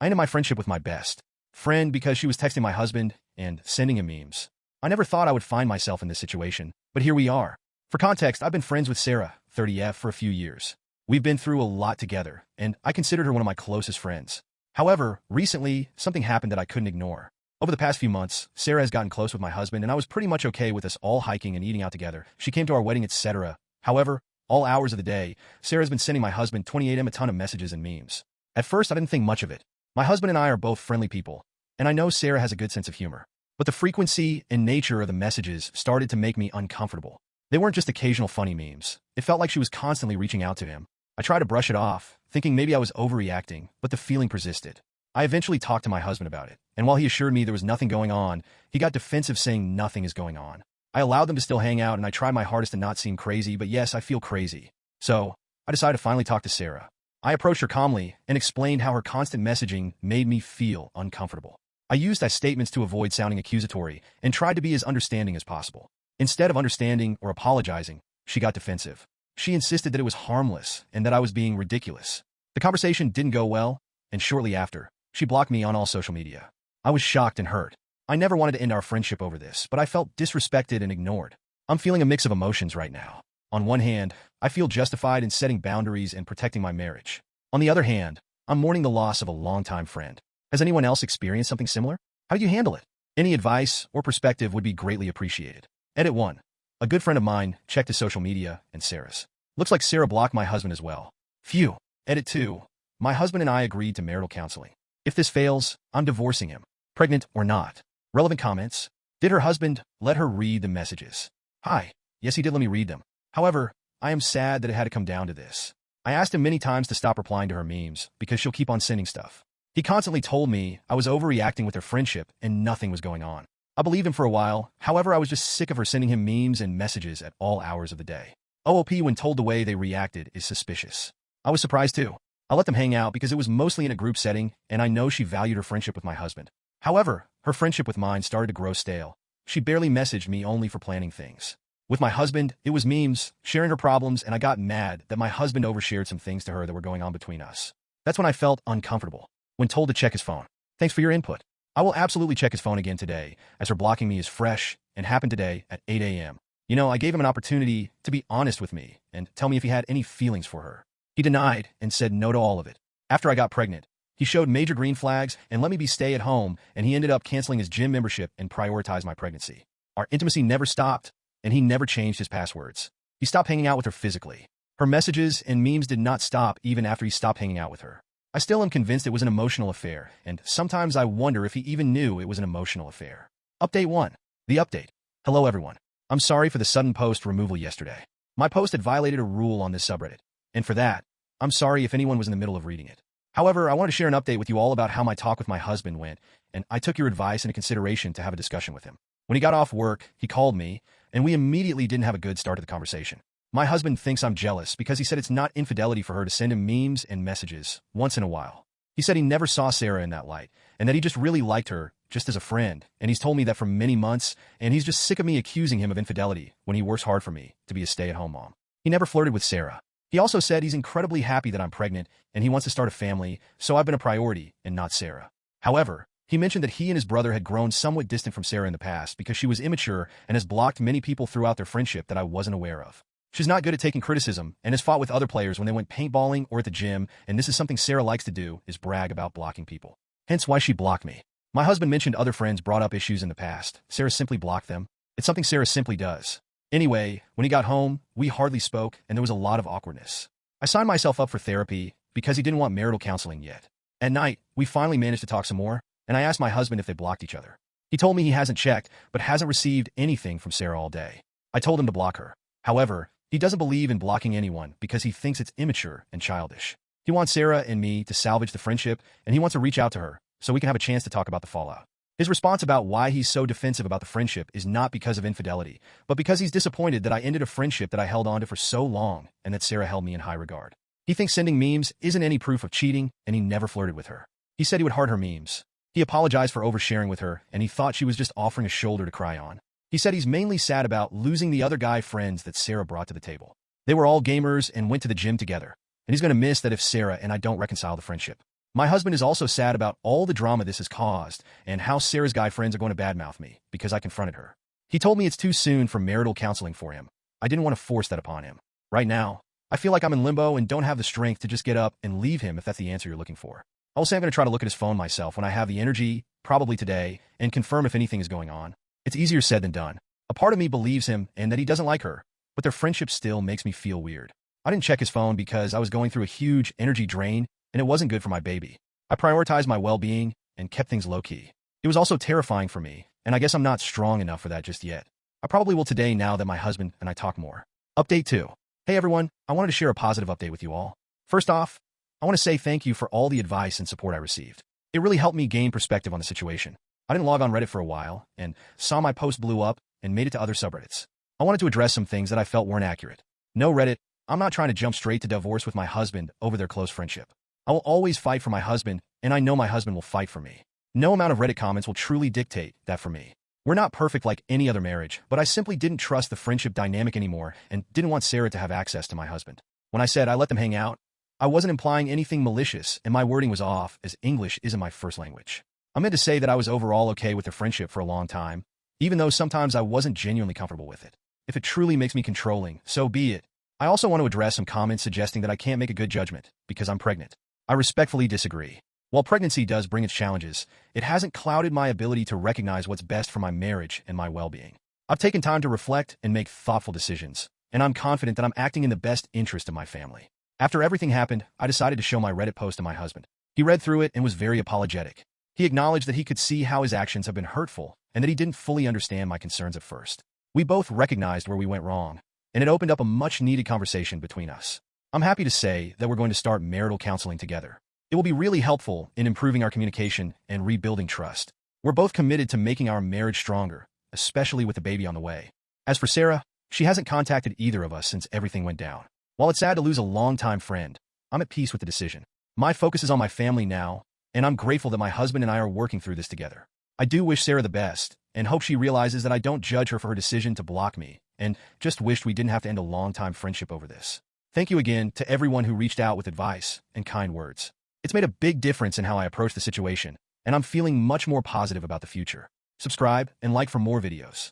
I ended my friendship with my best friend because she was texting my husband and sending him memes. I never thought I would find myself in this situation, but here we are. For context, I've been friends with Sarah, 30F, for a few years. We've been through a lot together, and I considered her one of my closest friends. However, recently, something happened that I couldn't ignore. Over the past few months, Sarah has gotten close with my husband, and I was pretty much okay with us all hiking and eating out together. She came to our wedding, etc. However, all hours of the day, Sarah's been sending my husband 28M a ton of messages and memes. At first, I didn't think much of it. My husband and I are both friendly people, and I know Sarah has a good sense of humor. But the frequency and nature of the messages started to make me uncomfortable. They weren't just occasional funny memes. It felt like she was constantly reaching out to him. I tried to brush it off, thinking maybe I was overreacting, but the feeling persisted. I eventually talked to my husband about it, and while he assured me there was nothing going on, he got defensive saying nothing is going on. I allowed them to still hang out, and I tried my hardest to not seem crazy, but yes, I feel crazy. So, I decided to finally talk to Sarah. I approached her calmly and explained how her constant messaging made me feel uncomfortable. I used as statements to avoid sounding accusatory and tried to be as understanding as possible. Instead of understanding or apologizing, she got defensive. She insisted that it was harmless and that I was being ridiculous. The conversation didn't go well, and shortly after, she blocked me on all social media. I was shocked and hurt. I never wanted to end our friendship over this, but I felt disrespected and ignored. I'm feeling a mix of emotions right now. On one hand, I feel justified in setting boundaries and protecting my marriage. On the other hand, I'm mourning the loss of a longtime friend. Has anyone else experienced something similar? How do you handle it? Any advice or perspective would be greatly appreciated. Edit 1. A good friend of mine checked his social media and Sarah's. Looks like Sarah blocked my husband as well. Phew. Edit 2. My husband and I agreed to marital counseling. If this fails, I'm divorcing him, pregnant or not. Relevant comments. Did her husband let her read the messages? Hi. Yes, he did let me read them. However, I am sad that it had to come down to this. I asked him many times to stop replying to her memes because she'll keep on sending stuff. He constantly told me I was overreacting with their friendship and nothing was going on. I believed him for a while, however I was just sick of her sending him memes and messages at all hours of the day. OOP when told the way they reacted is suspicious. I was surprised too. I let them hang out because it was mostly in a group setting and I know she valued her friendship with my husband. However, her friendship with mine started to grow stale. She barely messaged me only for planning things. With my husband, it was memes, sharing her problems, and I got mad that my husband overshared some things to her that were going on between us. That's when I felt uncomfortable. When told to check his phone. Thanks for your input. I will absolutely check his phone again today, as her blocking me is fresh and happened today at 8 a.m. You know, I gave him an opportunity to be honest with me and tell me if he had any feelings for her. He denied and said no to all of it. After I got pregnant, he showed major green flags and let me be stay at home, and he ended up canceling his gym membership and prioritized my pregnancy. Our intimacy never stopped, and he never changed his passwords. He stopped hanging out with her physically. Her messages and memes did not stop even after he stopped hanging out with her. I still am convinced it was an emotional affair, and sometimes I wonder if he even knew it was an emotional affair. Update 1. The update. Hello everyone. I'm sorry for the sudden post removal yesterday. My post had violated a rule on this subreddit, and for that, I'm sorry if anyone was in the middle of reading it. However, I wanted to share an update with you all about how my talk with my husband went, and I took your advice into consideration to have a discussion with him. When he got off work, he called me, and we immediately didn't have a good start to the conversation. My husband thinks I'm jealous because he said it's not infidelity for her to send him memes and messages once in a while. He said he never saw Sarah in that light, and that he just really liked her, just as a friend, and he's told me that for many months, and he's just sick of me accusing him of infidelity when he works hard for me to be a stay-at-home mom. He never flirted with Sarah. He also said he's incredibly happy that I'm pregnant, and he wants to start a family, so I've been a priority, and not Sarah. However, he mentioned that he and his brother had grown somewhat distant from Sarah in the past because she was immature and has blocked many people throughout their friendship that I wasn't aware of. She's not good at taking criticism and has fought with other players when they went paintballing or at the gym, and this is something Sarah likes to do, is brag about blocking people. Hence why she blocked me. My husband mentioned other friends brought up issues in the past. Sarah simply blocked them. It's something Sarah simply does. Anyway, when he got home, we hardly spoke and there was a lot of awkwardness. I signed myself up for therapy because he didn't want marital counseling yet. At night, we finally managed to talk some more, and I asked my husband if they blocked each other. He told me he hasn't checked, but hasn't received anything from Sarah all day. I told him to block her. However, he doesn't believe in blocking anyone because he thinks it's immature and childish. He wants Sarah and me to salvage the friendship, and he wants to reach out to her so we can have a chance to talk about the fallout. His response about why he's so defensive about the friendship is not because of infidelity, but because he's disappointed that I ended a friendship that I held on to for so long and that Sarah held me in high regard. He thinks sending memes isn't any proof of cheating, and he never flirted with her. He said he would heart her memes. He apologized for oversharing with her, and he thought she was just offering a shoulder to cry on. He said he's mainly sad about losing the other guy friends that Sarah brought to the table. They were all gamers and went to the gym together, and he's going to miss that if Sarah and I don't reconcile the friendship. My husband is also sad about all the drama this has caused and how Sarah's guy friends are going to badmouth me because I confronted her. He told me it's too soon for marital counseling for him. I didn't want to force that upon him. Right now, I feel like I'm in limbo and don't have the strength to just get up and leave him if that's the answer you're looking for. I'll say I'm going to try to look at his phone myself when I have the energy, probably today, and confirm if anything is going on. It's easier said than done. A part of me believes him and that he doesn't like her, but their friendship still makes me feel weird. I didn't check his phone because I was going through a huge energy drain and it wasn't good for my baby. I prioritized my well-being and kept things low-key. It was also terrifying for me, and I guess I'm not strong enough for that just yet. I probably will today now that my husband and I talk more. Update 2. Hey everyone, I wanted to share a positive update with you all. First off, I want to say thank you for all the advice and support I received. It really helped me gain perspective on the situation. I didn't log on Reddit for a while, and saw my post blew up and made it to other subreddits. I wanted to address some things that I felt weren't accurate. No Reddit, I'm not trying to jump straight to divorce with my husband over their close friendship. I will always fight for my husband, and I know my husband will fight for me. No amount of Reddit comments will truly dictate that for me. We're not perfect like any other marriage, but I simply didn't trust the friendship dynamic anymore and didn't want Sarah to have access to my husband. When I said I let them hang out, I wasn't implying anything malicious, and my wording was off as English isn't my first language. I meant to say that I was overall okay with their friendship for a long time, even though sometimes I wasn't genuinely comfortable with it. If it truly makes me controlling, so be it. I also want to address some comments suggesting that I can't make a good judgment because I'm pregnant. I respectfully disagree. While pregnancy does bring its challenges, it hasn't clouded my ability to recognize what's best for my marriage and my well-being. I've taken time to reflect and make thoughtful decisions, and I'm confident that I'm acting in the best interest of my family. After everything happened, I decided to show my Reddit post to my husband. He read through it and was very apologetic. He acknowledged that he could see how his actions have been hurtful and that he didn't fully understand my concerns at first. We both recognized where we went wrong, and it opened up a much-needed conversation between us. I'm happy to say that we're going to start marital counseling together. It will be really helpful in improving our communication and rebuilding trust. We're both committed to making our marriage stronger, especially with the baby on the way. As for Sarah, she hasn't contacted either of us since everything went down. While it's sad to lose a longtime friend, I'm at peace with the decision. My focus is on my family now, and I'm grateful that my husband and I are working through this together. I do wish Sarah the best, and hope she realizes that I don't judge her for her decision to block me, and just wished we didn't have to end a long-time friendship over this. Thank you again to everyone who reached out with advice and kind words. It's made a big difference in how I approach the situation, and I'm feeling much more positive about the future. Subscribe and like for more videos.